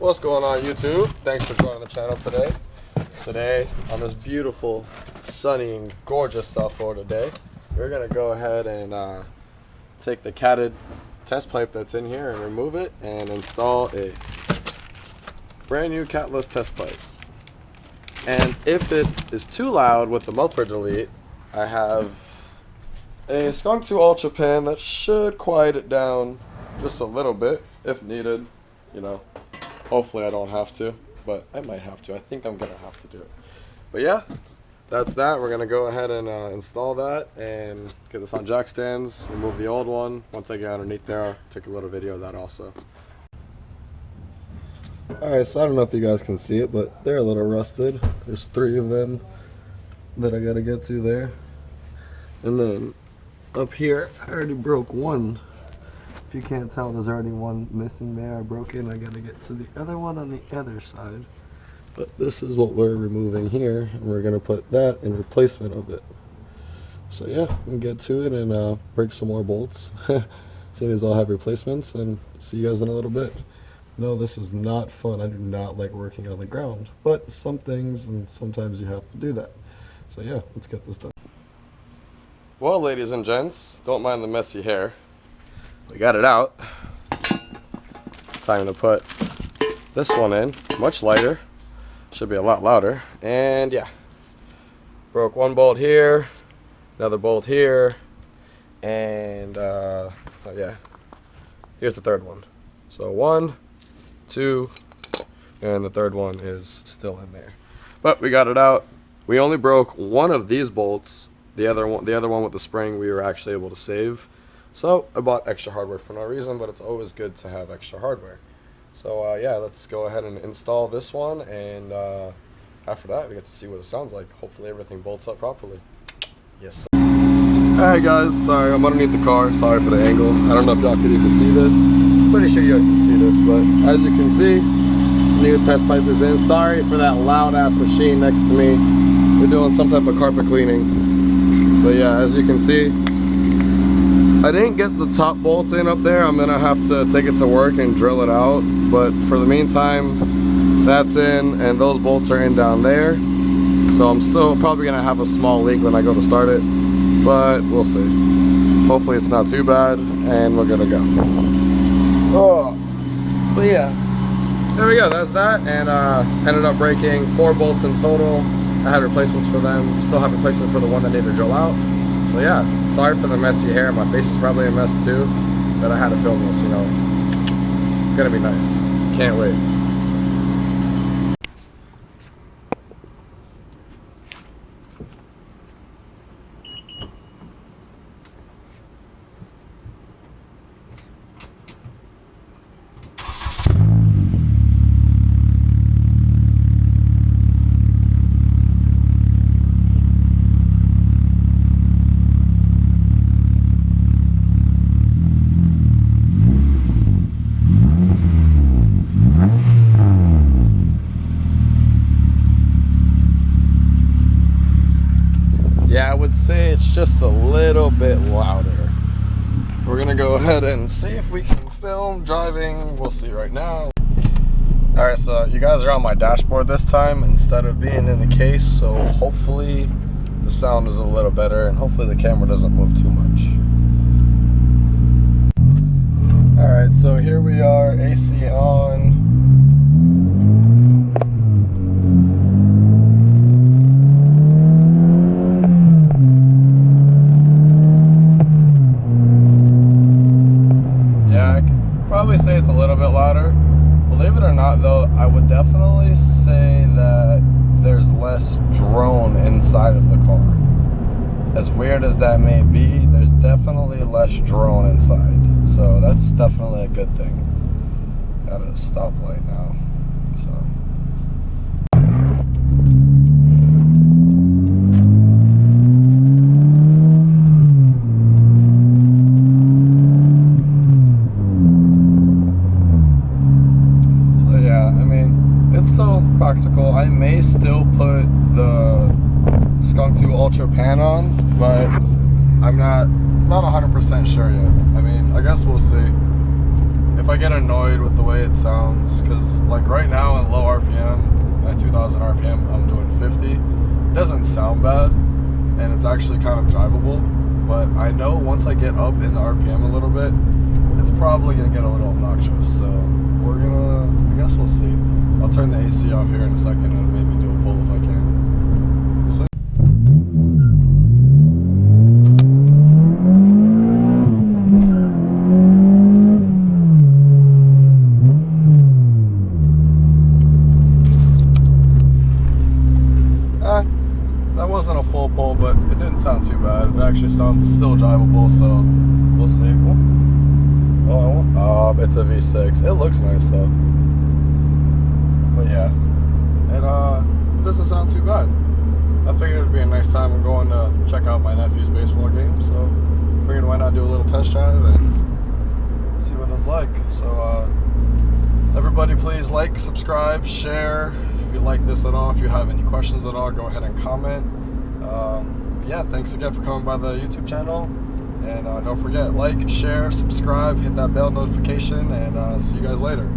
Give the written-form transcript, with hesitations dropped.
What's going on, YouTube? Thanks for joining the channel today. Today, on this beautiful, sunny, and gorgeous South Florida day, we're gonna go ahead and take the catted test pipe that's in here and remove it and install a brand new Catlaess test pipe. And if it is too loud with the muffler delete, I have a Skunk 2 Ultra pan that should quiet it down just a little bit if needed. You know, hopefully I don't have to, but I might have to. I think I'm gonna have to do it. But yeah, that's that. We're gonna go ahead and install that and get this on jack stands, remove the old one. Once I get underneath there, I'll take a little video of that also. Alright, so I don't know if you guys can see it, but they're a little rusted. There's 3 of them that I gotta get to there. And then up here, I already broke one. If you can't tell, there's already one missing there. I broke it. I gotta get to the other one on the other side. But this is what we're removing here, and we're gonna put that in replacement of it. So yeah, we'll get to it and break some more bolts. Seeing as I'll have replacements, and see you guys in a little bit. No, this is not fun. I do not like working on the ground, but some things and sometimes you have to do that. So yeah, let's get this done. Well, ladies and gents, don't mind the messy hair. We got it out. Time to put this one in. Much lighter. Should be a lot louder. And yeah. Broke one bolt here. Another bolt here. And oh yeah. Here's the third one. So 1, 2, and the third one is still in there. But we got it out. We only broke one of these bolts. The other one with the spring we were actually able to save. So I bought extra hardware for no reason, but it's always good to have extra hardware. So yeah, let's go ahead and install this one, and after that we get to see what it sounds like. Hopefully everything bolts up properly. Yes. Alright guys, sorry, I'm underneath the car. Sorry for the angle. I don't know if y'all could even see this. Pretty sure you can see this, but as you can see, the new test pipe is in. Sorry for that loud ass machine next to me. We're doing some type of carpet cleaning. But yeah, as you can see, I didn't get the top bolt in up there. I'm gonna have to take it to work and drill it out. But for the meantime, that's in, and those bolts are in down there. So I'm still probably gonna have a small leak when I go to start it, but we'll see. Hopefully it's not too bad, and we're gonna go. Oh, but yeah, there we go. That's that, and ended up breaking 4 bolts in total. I had replacements for them. Still have replacements for the one that needed to drill out. So yeah, sorry for the messy hair. My face is probably a mess too, but I had to film this, you know. It's gonna be nice. Can't wait. Yeah, I would say it's just a little bit louder. We're gonna go ahead and see if we can film driving. We'll see right now. Alright, so you guys are on my dashboard this time instead of being in the case, so hopefully the sound is a little better and hopefully the camera doesn't move too much. Alright, so here we are, AC on. Probably say it's a little bit louder. Believe it or not though, I would definitely say that there's less drone inside of the car. As weird as that may be, there's definitely less drone inside. So that's definitely a good thing. Got a stoplight now. So practical. I may still put the Skunk 2 Ultra pan on, but I'm not 100% sure yet. I mean, I guess we'll see. if I get annoyed with the way it sounds, because like right now in low RPM, at 2000 RPM, I'm doing 50. It doesn't sound bad, and it's actually kind of drivable. But I know once I get up in the RPM a little bit, it's probably gonna get a little obnoxious. So we're gonna, I guess we'll see. I'll turn the AC off here in a second and maybe do a pull if I can. We'll see. That wasn't a full pull, but it didn't sound too bad. It actually sounds still drivable, so we'll see. Oh, it's a V6. It looks nice though. But yeah, it doesn't sound too bad. I figured it'd be a nice time. I'm going to check out my nephew's baseball game, so figured why not do a little test drive and see what it's like. So everybody please like, subscribe, share. If you like this at all, if you have any questions at all, go ahead and comment. Yeah, thanks again for coming by the YouTube channel. And don't forget, like, share, subscribe, hit that bell notification, and see you guys later.